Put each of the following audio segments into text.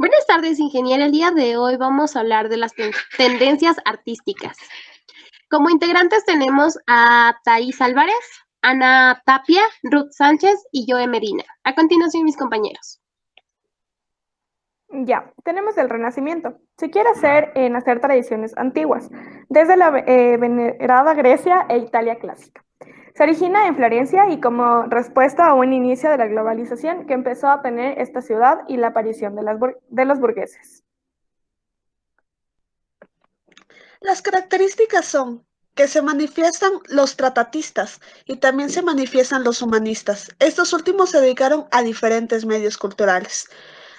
Buenas tardes, ingeniera. El día de hoy vamos a hablar de las tendencias artísticas. Como integrantes tenemos a Thais Álvarez, Ana Tapia, Ruth Sánchez y Joe Medina. A continuación, mis compañeros. Ya, tenemos el Renacimiento. Se quiere hacer en hacer tradiciones antiguas, desde la venerada Grecia e Italia clásica. Se origina en Florencia y como respuesta a un inicio de la globalización que empezó a tener esta ciudad y la aparición de los burgueses. Las características son que se manifiestan los tratatistas y también se manifiestan los humanistas. Estos últimos se dedicaron a diferentes medios culturales.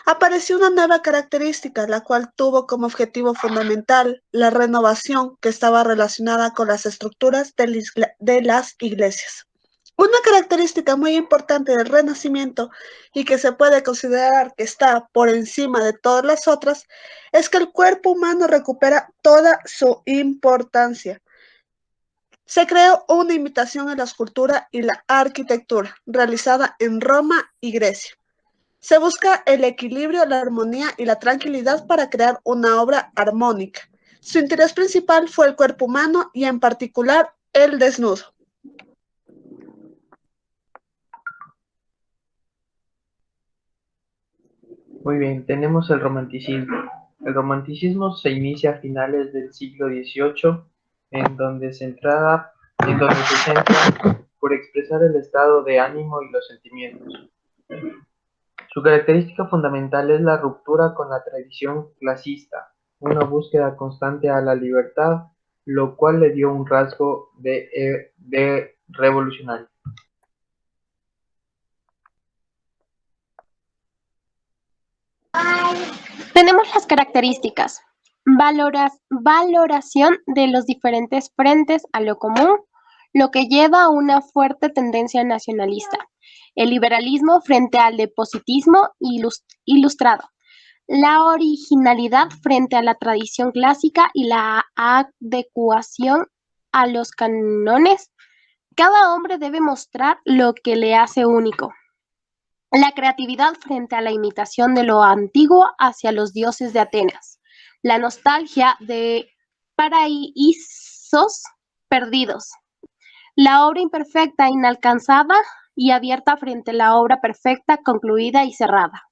Apareció una nueva característica, la cual tuvo como objetivo fundamental la renovación que estaba relacionada con las estructuras de las iglesias. Una característica muy importante del Renacimiento y que se puede considerar que está por encima de todas las otras es que el cuerpo humano recupera toda su importancia. Se creó una imitación en la escultura y la arquitectura realizada en Roma y Grecia. Se busca el equilibrio, la armonía y la tranquilidad para crear una obra armónica. Su interés principal fue el cuerpo humano y en particular el desnudo. Muy bien, tenemos el romanticismo. El romanticismo se inicia a finales del siglo XVIII, en donde se centra por expresar el estado de ánimo y los sentimientos. Su característica fundamental es la ruptura con la tradición clasista, una búsqueda constante a la libertad, lo cual le dio un rasgo de revolucionario. Tenemos las características. Valoración de los diferentes frentes a lo común, lo que lleva a una fuerte tendencia nacionalista. El liberalismo frente al depositismo ilustrado. La originalidad frente a la tradición clásica y la adecuación a los cánones. Cada hombre debe mostrar lo que le hace único. La creatividad frente a la imitación de lo antiguo hacia los dioses de Atenas. La nostalgia de paraísos perdidos. La obra imperfecta, inalcanzada y abierta frente a la obra perfecta, concluida y cerrada.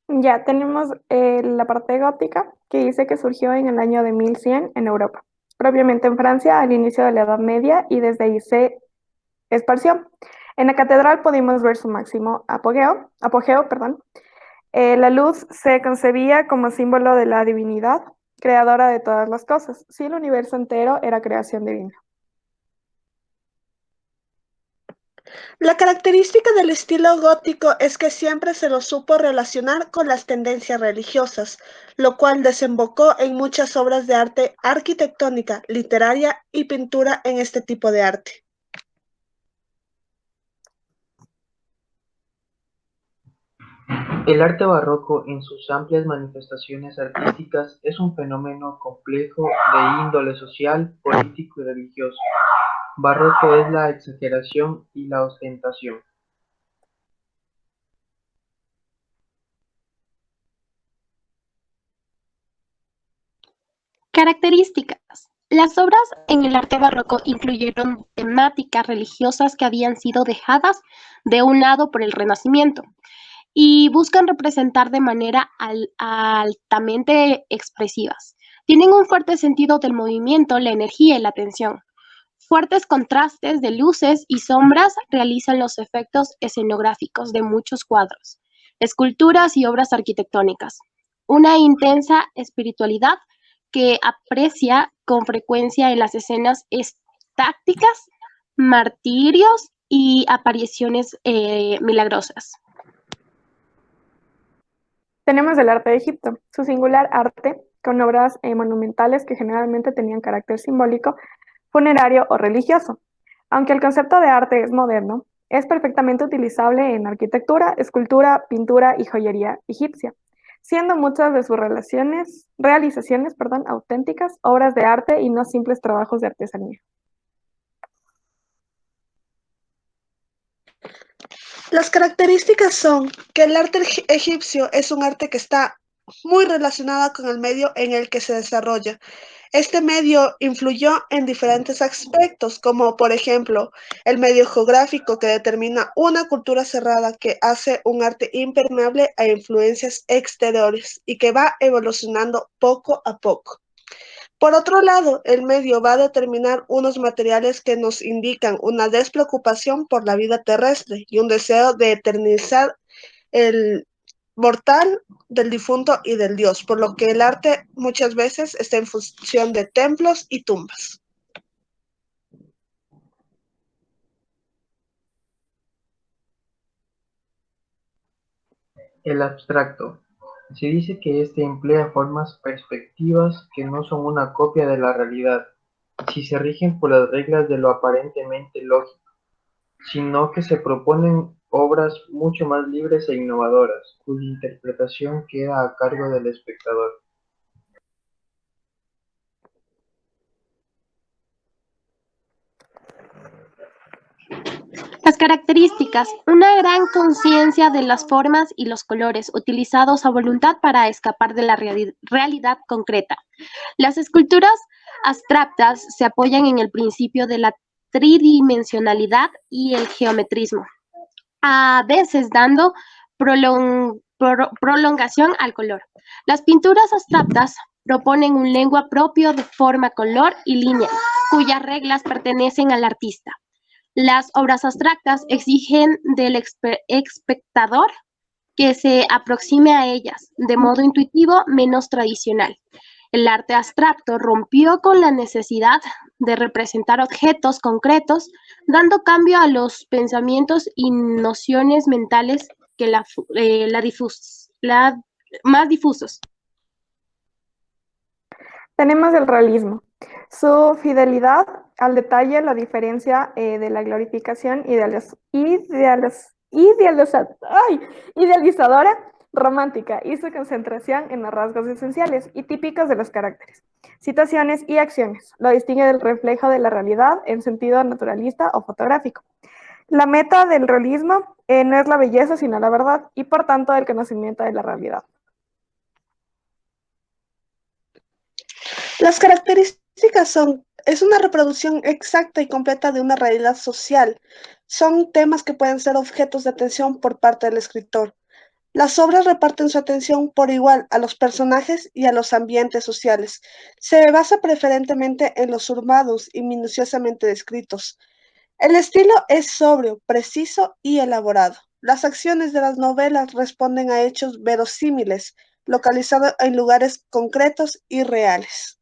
Ya, tenemos la parte gótica, que dice que surgió en el año de 1100 en Europa, propiamente en Francia al inicio de la Edad Media y desde ahí se esparció. En la catedral pudimos ver su máximo apogeo, perdón. La luz se concebía como símbolo de la divinidad, creadora de todas las cosas. Sí, el universo entero era creación divina. La característica del estilo gótico es que siempre se lo supo relacionar con las tendencias religiosas, lo cual desembocó en muchas obras de arte arquitectónica, literaria y pintura en este tipo de arte. El arte barroco, en sus amplias manifestaciones artísticas, es un fenómeno complejo de índole social, político y religioso. Barroco es la exageración y la ostentación. Características. Las obras en el arte barroco incluyeron temáticas religiosas que habían sido dejadas de un lado por el Renacimiento y buscan representar de manera altamente expresivas. Tienen un fuerte sentido del movimiento, la energía y la tensión. Fuertes contrastes de luces y sombras realizan los efectos escenográficos de muchos cuadros, esculturas y obras arquitectónicas. Una intensa espiritualidad que aprecia con frecuencia en las escenas estáticas, martirios y apariciones milagrosas. Tenemos el arte de Egipto, su singular arte con obras monumentales que generalmente tenían carácter simbólico, funerario o religioso. Aunque el concepto de arte es moderno, es perfectamente utilizable en arquitectura, escultura, pintura y joyería egipcia, siendo muchas de sus realizaciones auténticas, obras de arte y no simples trabajos de artesanía. Las características son que el arte egipcio es un arte que está muy relacionado con el medio en el que se desarrolla. Este medio influyó en diferentes aspectos, como por ejemplo el medio geográfico que determina una cultura cerrada que hace un arte impermeable a influencias exteriores y que va evolucionando poco a poco. Por otro lado, el medio va a determinar unos materiales que nos indican una despreocupación por la vida terrestre y un deseo de eternizar el mortal del difunto y del dios, por lo que el arte muchas veces está en función de templos y tumbas. El abstracto. Se dice que este emplea formas perspectivas que no son una copia de la realidad, si se rigen por las reglas de lo aparentemente lógico, sino que se proponen obras mucho más libres e innovadoras, cuya interpretación queda a cargo del espectador. Las características: una gran conciencia de las formas y los colores utilizados a voluntad para escapar de la realidad concreta. Las esculturas abstractas se apoyan en el principio de la tridimensionalidad y el geometrismo, a veces dando prolongación al color. Las pinturas abstractas proponen un lenguaje propio de forma, color y línea, cuyas reglas pertenecen al artista. Las obras abstractas exigen del espectador que se aproxime a ellas de modo intuitivo, menos tradicional. El arte abstracto rompió con la necesidad de representar objetos concretos, dando cambio a los pensamientos y nociones mentales que más difusos. Tenemos el realismo. Su fidelidad al detalle la diferencia de la glorificación idealizadora romántica y su concentración en los rasgos esenciales y típicos de los caracteres, situaciones y acciones. Lo distingue del reflejo de la realidad en sentido naturalista o fotográfico. La meta del realismo no es la belleza, sino la verdad y por tanto el conocimiento de la realidad. Las características son, es una reproducción exacta y completa de una realidad social. Son temas que pueden ser objetos de atención por parte del escritor. Las obras reparten su atención por igual a los personajes y a los ambientes sociales. Se basa preferentemente en los urbanos y minuciosamente descritos. El estilo es sobrio, preciso y elaborado. Las acciones de las novelas responden a hechos verosímiles, localizados en lugares concretos y reales.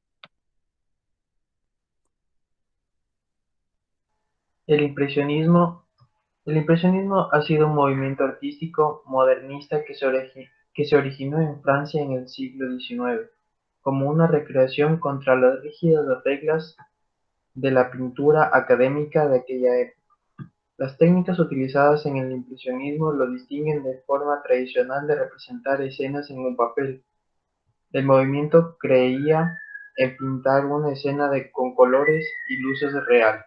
El impresionismo. El impresionismo ha sido un movimiento artístico modernista que se originó en Francia en el siglo XIX, como una recreación contra las rígidas reglas de la pintura académica de aquella época. Las técnicas utilizadas en el impresionismo lo distinguen de forma tradicional de representar escenas en un papel. El movimiento creía en pintar una escena con colores y luces reales.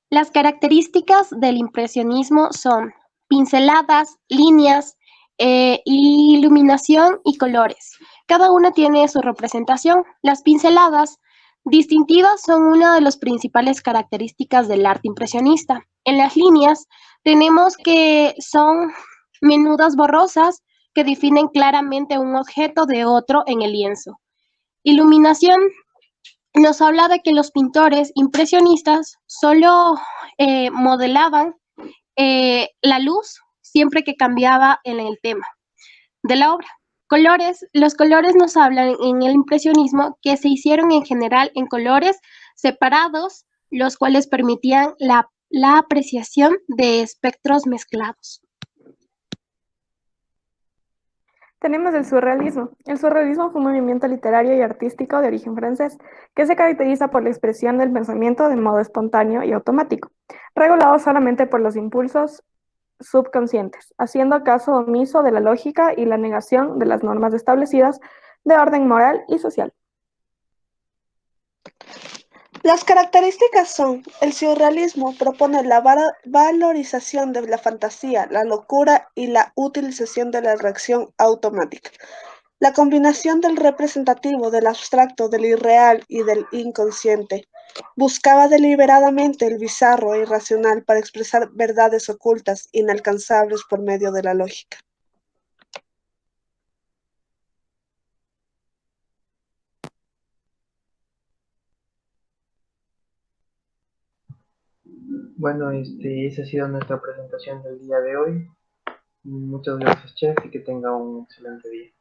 Las características del impresionismo son pinceladas, líneas, iluminación y colores. Cada una tiene su representación. Las pinceladas distintivas son una de las principales características del arte impresionista. En las líneas tenemos que son menudas borrosas que definen claramente un objeto de otro en el lienzo. Iluminación nos habla de que los pintores impresionistas solo modelaban la luz siempre que cambiaba en el tema de la obra. Colores, los colores nos hablan en el impresionismo que se hicieron en general en colores separados, los cuales permitían la apreciación de espectros mezclados. Tenemos el surrealismo. El surrealismo fue un movimiento literario y artístico de origen francés que se caracteriza por la expresión del pensamiento de modo espontáneo y automático, regulado solamente por los impulsos subconscientes, haciendo caso omiso de la lógica y la negación de las normas establecidas de orden moral y social. Las características son: el surrealismo propone la valorización de la fantasía, la locura y la utilización de la reacción automática. La combinación del representativo, del abstracto, del irreal y del inconsciente. Buscaba deliberadamente el bizarro e irracional para expresar verdades ocultas, inalcanzables por medio de la lógica. Bueno, esa ha sido nuestra presentación del día de hoy. Muchas gracias, chef, y que tenga un excelente día.